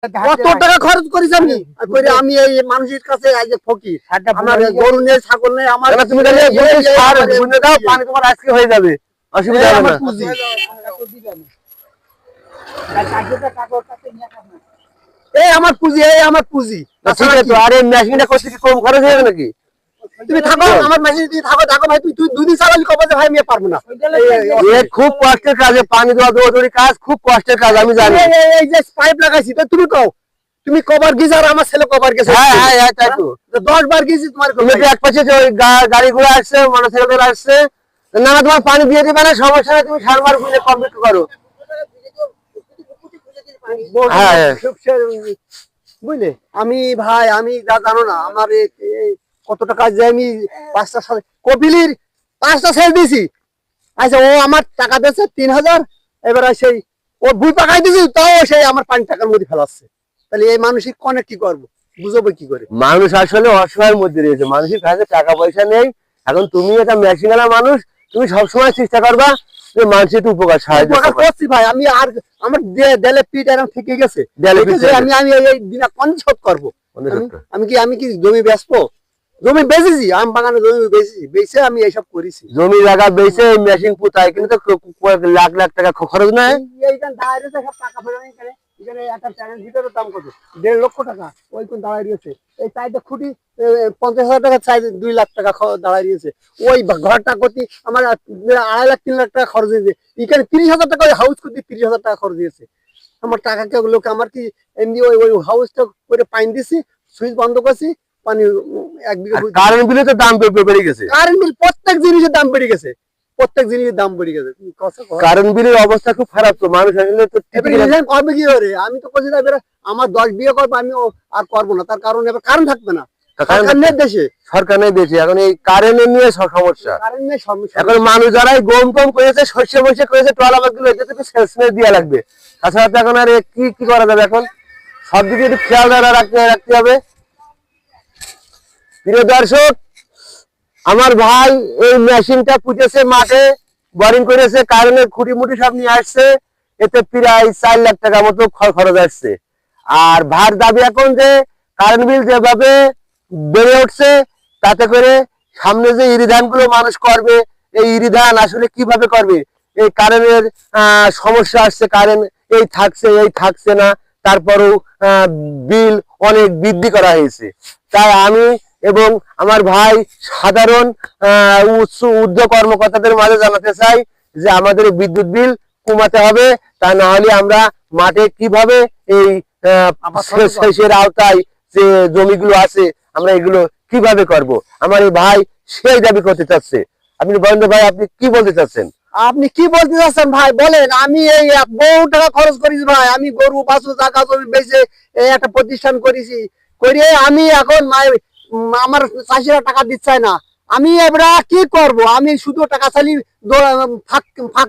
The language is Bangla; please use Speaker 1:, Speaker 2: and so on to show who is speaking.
Speaker 1: কত টাকা খরচ করেছি আমি আমি এই মানুষের কাছে ফকির, আমার গরু নেই, ছাগল নেই, আমার
Speaker 2: তুমি দাও, পানি তোমার আজকে হয়ে যাবে, অসুবিধা হবে না।
Speaker 1: এই আমার পুঁজি, এই আমার পুঁজি।
Speaker 2: ঠিক আছে, আরে মেশিনটা করতে কি কম খরচ হয়ে যাবে নাকি?
Speaker 1: তুমি থাকো আমার মেশিনে, তুমি থাকো থাকো ভাই, তুই দুদিন চালালি কবে ভাই, আমি পারবো না।
Speaker 2: খুব কষ্টের কাজ, পানি দেওয়া দৌড়ি কাজ, খুব কষ্টের কাজ, আমি জানি।
Speaker 1: এই যে পাইপ লাগাইছি, তো তুমি কও, তুমি কবার গিয়েছো, আর আমার ছেলে কবার গেছে?
Speaker 2: হ্যাঁ হ্যাঁ হ্যাঁ, তাই তো
Speaker 1: 10 বার গেছি তোমার।
Speaker 2: তুমি এক পাশে ওই গাড়ি ঘোড়া আসছে, মোটরসাইকেল আসছে, না না তোমার পানি দিয়ে দিবে না, সমস্যা নেই, তুমি সারবার বুঝলে কমপ্লিট করো। হ্যাঁ
Speaker 1: বুঝলে আমি ভাই, আমি যা জানো না, আমার কত টাকা যে আমি 5টা কপিলির 5টা ছেড়ে দিয়েছি। আচ্ছা, ও আমার টাকা দিয়েছে 3000, এবার সেই ও ভুল পাকাই দিয়েছি, তাও সেই আমার 5 টাকার মধ্যে ফেলাচ্ছে। তাহলে এই মানসিক কনে কি করবো, বুঝবো কি করে?
Speaker 2: মানুষ আসলে অসহায়ের মধ্যে রয়েছে, মানুষের কাছে টাকা পয়সা নেই। এখন তুমি একটা মেশিনওয়ালা মানুষ, তুমি সবসময় চেষ্টা করবা যে মানুষের একটু উপকার সাহায্য
Speaker 1: করছি ভাই। আমি আর আমার দেলে পিঠ এরকম থেকে গেছে, আমি এই দিনা কোন শোধ করবো? আমি কি জমি বেচবো? জমি বেচেছি, আম বাগানে জমি বেচেছি, বেচে আমি এইসব করেছি।
Speaker 2: জমি জায়গা বেচে মেশিন পুতায়, কিন্তু লাখ লাখ টাকা খরচ নেই।
Speaker 1: এইখানে দাঁড়িয়ে সব টাকা ফেলে এখানে একটা চ্যানেল ভিতরের দাম কত? 1.5 লক্ষ টাকা। ওই কোন দাঁড়ায় রয়েছে, এই চাইতে খুঁটি 50,000 টাকা, চাই 2 লাখ টাকা দাঁড়ায় রয়েছে। ওই ঘরটা করতে আমার 2.5 লাখ 3 লাখ টাকা খরচ হয়েছে। এখানে 30,000 টাকা হাউস করতে 30,000 টাকা খরচ হয়েছে। আমার টাকা কে লোক, আমার কি এমনি ওই হাউসটা করে পাইন দিছি, সুইচ বন্ধ করছি, পানি 1 বিঘা।
Speaker 2: কারেন্ট বিলে তো দাম বেড়ে গেছে,
Speaker 1: কারেন্ট বিল প্রত্যেক জিনিসের দাম বেড়ে গেছে, প্রত্যেক জিনিসের দাম বেড়ে গেছে।
Speaker 2: কারেন্ট বিলের অবস্থা খুব খারাপ, তো মানুষ আসলে তো
Speaker 1: করবে কি করে? আমি তো বলছি আমার 10 বিয়ে করবো, আমি আর করবো না, তার কারণ এবার কারেন্ট থাকবে না,
Speaker 2: সরকার নেই দেশে। এখন এই কারেন্ট নিয়ে সমস্যা, এখন মানুষ যারা গম টম করেছে, শস্য বসে করেছে, ট্রলাবাদ গুলো সেচ দেওয়া লাগবে। তাছাড়া তো এখন আর কি করা যাবে? এখন সব দিকে একটু খেয়াল রাখতে হবে। প্রিয় দর্শক, আমার ভাই এই মেশিনটা পুঁতেছে, মাঠে বোরিং করেছে, কারেন্টের খুঁটি মুটি সব নিয়ে আসছে, এতে প্রায় 4 লাখ টাকা মতো খরচ আসছে। আর ভার দাবি এখন যে কারেন্ট বিল যেভাবে বেড়ে উঠছে, তাতে করে সামনে যে ইরিধান গুলো মানুষ করবে, এই ইরিধান আসলে কিভাবে করবে? এই কারেন্টের সমস্যা আসছে, কারেন্ট এই থাকছে না, তারপরেও বিল অনেক বৃদ্ধি করা হয়েছে। তাই আমি এবং আমার ভাই সাধারণ উচ্চ কর্মকর্তাদের মাঝে জানাতে চাই যে আমাদের বিদ্যুৎ বিল কমাতে হবে, তা না হলে আমরা মাঠে কিভাবে এই সেচের আওতায় যে জমিগুলো আছে, আমরা এগুলো কিভাবে করব? আমার এই ভাই সেই দাবি করতে চাচ্ছে। আপনি বলেন ভাই, আপনি কি বলতে চাচ্ছেন?
Speaker 1: আপনি কি বলতে চাচ্ছেন ভাই বলেন? আমি এই বহু টাকা খরচ করেছি ভাই, আমি গরু বাছুর জায়গা জমি বেচে একটা প্রতিষ্ঠান করেছি, করে আমি এখন আমার চাষিরা টাকা দিচ্ছে না, আমি এবার কি করব? আমি শুধু টাকা চালি ফাঁক